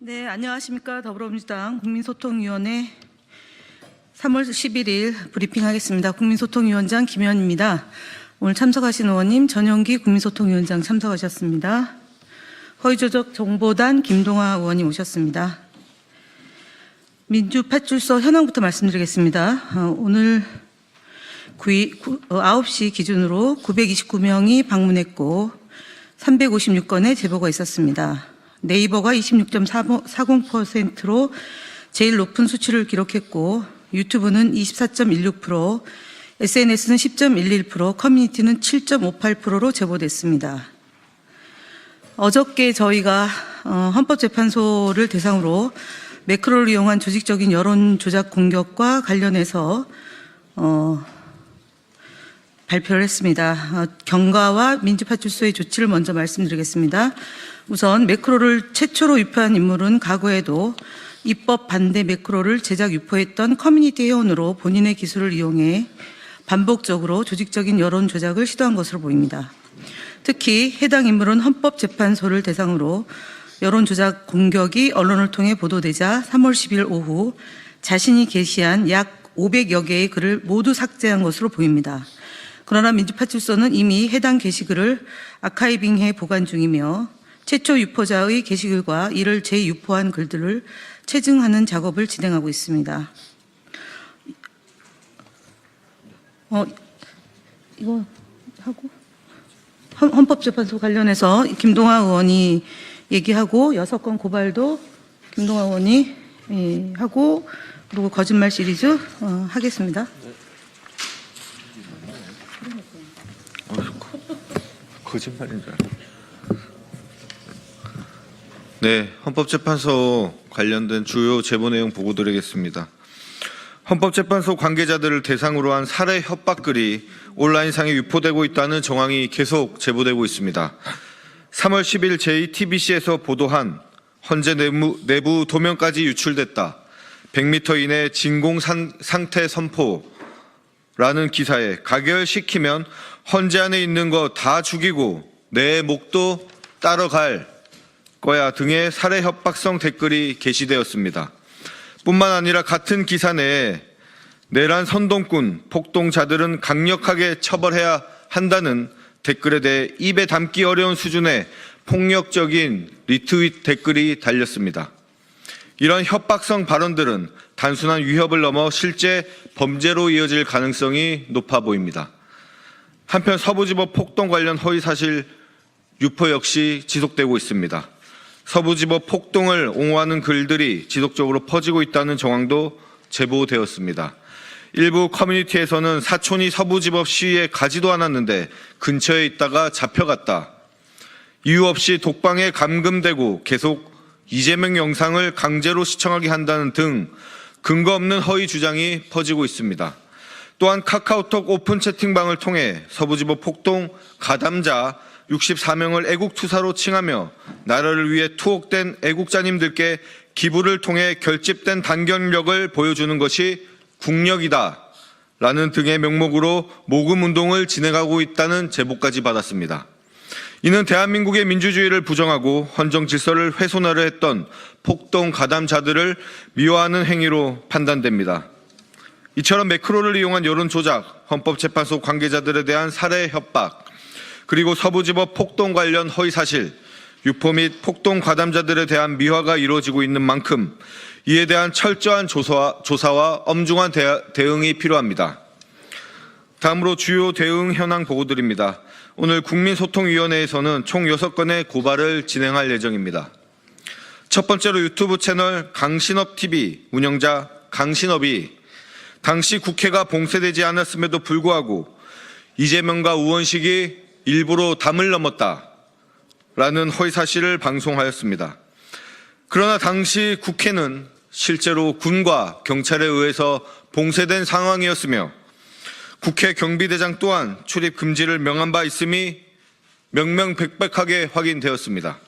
네, 안녕하십니까. 더불어민주당 국민소통위원회 3월 11일 브리핑하겠습니다. 국민소통위원장 김현입니다. 오늘 참석하신 의원님 전용기 국민소통위원장 참석하셨습니다. 허위조작 정보단 김동아 의원님 오셨습니다. 민주파출소 현황부터 말씀드리겠습니다. 오늘 9시 기준으로 929명이 방문했고 356건의 제보가 있었습니다. 네이버가 26.40%로 제일 높은 수치를 기록했고 유튜브는 24.16%, SNS는 10.11%, 커뮤니티는 7.58%로 제보됐습니다. 어저께 저희가 헌법재판소를 대상으로 매크로를 이용한 조직적인 여론 조작 공격과 관련해서 발표를 했습니다. 경과와 민주파출소의 조치를 먼저 말씀드리겠습니다. 우선 매크로를 최초로 유포한 인물은 과거에도 입법 반대 매크로를 제작 유포했던 커뮤니티 회원으로 본인의 기술을 이용해 반복적으로 조직적인 여론 조작을 시도한 것으로 보입니다. 특히 해당 인물은 헌법재판소를 대상으로 여론 조작 공격이 언론을 통해 보도되자 3월 10일 오후 자신이 게시한 약 500여 개의 글을 모두 삭제한 것으로 보입니다. 그러나 민주파출소는 이미 해당 게시글을 아카이빙해 보관 중이며 최초 유포자의 게시글과 이를 재유포한 글들을 체증하는 작업을 진행하고 있습니다. 이거 하고 헌법재판소 관련해서 김동아 의원이 얘기하고 6건 고발도 김동아 의원이 하고 그리고 거짓말 시리즈 하겠습니다. 거짓말인 줄 알고. 네, 헌법재판소 관련된 주요 제보 내용 보고드리겠습니다. 헌법재판소 관계자들을 대상으로 한 살해 협박글이 온라인상에 유포되고 있다는 정황이 계속 제보되고 있습니다. 3월 10일 JTBC에서 보도한 헌재 내부 도면까지 유출됐다. 100m 이내 진공 상태 선포라는 기사에 가결시키면 헌재 안에 있는 거 다 죽이고 내 목도 따라갈 거야 등의 살해 협박성 댓글이 게시되었습니다. 뿐만 아니라 같은 기사 내에 내란 선동꾼, 폭동자들은 강력하게 처벌해야 한다는 댓글에 대해 입에 담기 어려운 수준의 폭력적인 리트윗 댓글이 달렸습니다. 이런 협박성 발언들은 단순한 위협을 넘어 실제 범죄로 이어질 가능성이 높아 보입니다. 한편 서부지법 폭동 관련 허위사실 유포 역시 지속되고 있습니다. 서부지법 폭동을 옹호하는 글들이 지속적으로 퍼지고 있다는 정황도 제보되었습니다. 일부 커뮤니티에서는 사촌이 서부지법 시위에 가지도 않았는데 근처에 있다가 잡혀갔다. 이유 없이 독방에 감금되고 계속 이재명 영상을 강제로 시청하게 한다는 등 근거 없는 허위 주장이 퍼지고 있습니다. 또한 카카오톡 오픈 채팅방을 통해 서부지법 폭동 가담자 64명을 애국투사로 칭하며 나라를 위해 투옥된 애국자님들께 기부를 통해 결집된 단결력을 보여주는 것이 국력이다 라는 등의 명목으로 모금운동을 진행하고 있다는 제보까지 받았습니다. 이는 대한민국의 민주주의를 부정하고 헌정질서를 훼손하려 했던 폭동 가담자들을 미화하는 행위로 판단됩니다. 이처럼 매크로를 이용한 여론조작, 헌법재판소 관계자들에 대한 살해 협박, 그리고 서부지법 폭동 관련 허위사실, 유포 및 폭동 가담자들에 대한 미화가 이루어지고 있는 만큼 이에 대한 철저한 조사와 엄중한 대응이 필요합니다. 다음으로 주요 대응 현황 보고드립니다. 오늘 국민소통위원회에서는 총 6건의 고발을 진행할 예정입니다. 첫 번째로 유튜브 채널 강신업TV 운영자 강신업이 당시 국회가 봉쇄되지 않았음에도 불구하고 이재명과 우원식이 일부러 담을 넘었다라는 허위사실을 방송하였습니다. 그러나 당시 국회는 실제로 군과 경찰에 의해서 봉쇄된 상황이었으며 국회 경비대장 또한 출입 금지를 명한 바 있음이 명명백백하게 확인되었습니다.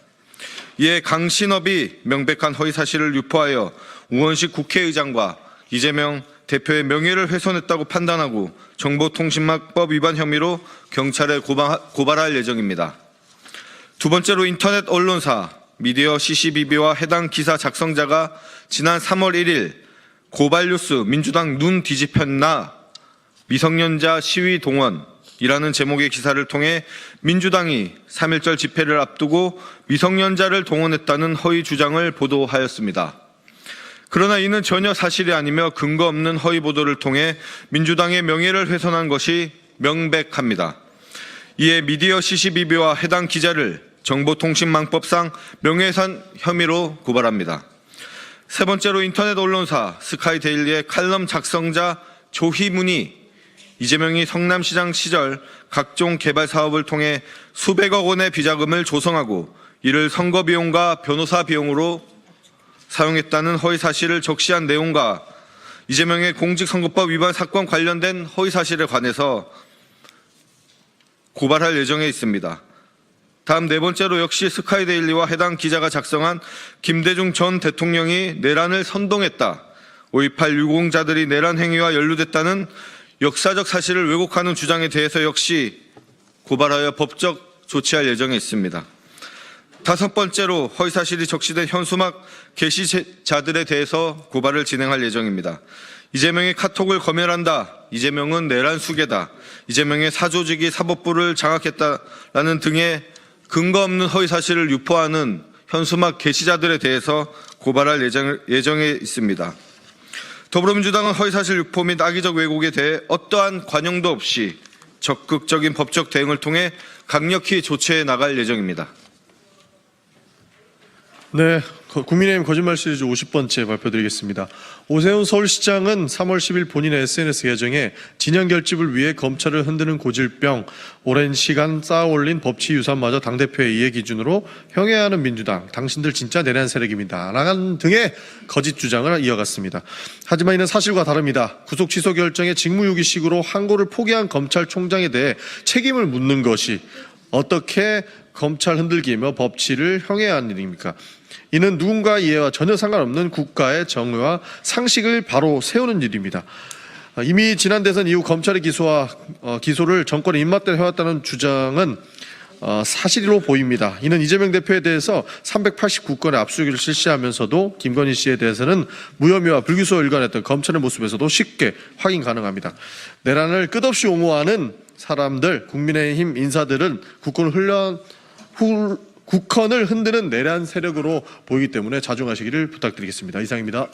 이에 강신업이 명백한 허위사실을 유포하여 우원식 국회의장과 이재명 대표의 명예를 훼손했다고 판단하고 정보통신망법 위반 혐의로 경찰에 고발할 예정입니다. 두 번째로 인터넷 언론사 미디어 CCBB와 해당 기사 작성자가 지난 3월 1일 고발뉴스 민주당 눈 뒤집혔나 미성년자 시위 동원이라는 제목의 기사를 통해 민주당이 3.1절 집회를 앞두고 미성년자를 동원했다는 허위 주장을 보도하였습니다. 그러나 이는 전혀 사실이 아니며 근거 없는 허위 보도를 통해 민주당의 명예를 훼손한 것이 명백합니다. 이에 미디어 CCBB와 해당 기자를 정보통신망법상 명예훼손 혐의로 고발합니다. 세 번째로 인터넷 언론사 스카이데일리의 칼럼 작성자 조희문이 이재명이 성남시장 시절 각종 개발 사업을 통해 수백억 원의 비자금을 조성하고 이를 선거 비용과 변호사 비용으로 사용했다는 허위 사실을 적시한 내용과 이재명의 공직선거법 위반 사건 관련된 허위 사실에 관해서 고발할 예정에 있습니다. 다음 네 번째로 역시 스카이데일리와 해당 기자가 작성한 김대중 전 대통령이 내란을 선동했다, 5.18 유공자들이 내란 행위와 연루됐다는 역사적 사실을 왜곡하는 주장에 대해서 역시 고발하여 법적 조치할 예정에 있습니다. 다섯 번째로 허위사실이 적시된 현수막 게시자들에 대해서 고발을 진행할 예정입니다. 이재명이 카톡을 검열한다, 이재명은 내란 수괴다, 이재명의 사조직이 사법부를 장악했다라는 등의 근거 없는 허위사실을 유포하는 현수막 게시자들에 대해서 고발할 예정에 있습니다. 더불어민주당은 허위사실 유포 및 악의적 왜곡에 대해 어떠한 관용도 없이 적극적인 법적 대응을 통해 강력히 조치해 나갈 예정입니다. 네, 국민의힘 거짓말 시리즈 50번째 발표드리겠습니다. 오세훈 서울시장은 3월 10일 본인의 SNS 계정에 진영 결집을 위해 검찰을 흔드는 고질병, 오랜 시간 쌓아올린 법치 유산마저 당대표의 이해 기준으로 형해하는 민주당, 당신들 진짜 내란 세력입니다 라는 등의 거짓 주장을 이어갔습니다. 하지만 이는 사실과 다릅니다. 구속 취소 결정에 직무유기식으로 항고를 포기한 검찰총장에 대해 책임을 묻는 것이 어떻게 검찰 흔들기며 법치를 형해한 일입니까? 이는 누군가 이해와 전혀 상관없는 국가의 정의와 상식을 바로 세우는 일입니다. 이미 지난 대선 이후 검찰의 기소를 정권의 입맛대로 해왔다는 주장은 사실로 보입니다. 이는 이재명 대표에 대해서 389건의 압수수색을 실시하면서도 김건희 씨에 대해서는 무혐의와 불기소 일관했던 검찰의 모습에서도 쉽게 확인 가능합니다. 내란을 끝없이 옹호하는 사람들, 국민의힘 인사들은 국권을 흔드는 내란 세력으로 보이기 때문에 자중하시기를 부탁드리겠습니다. 이상입니다.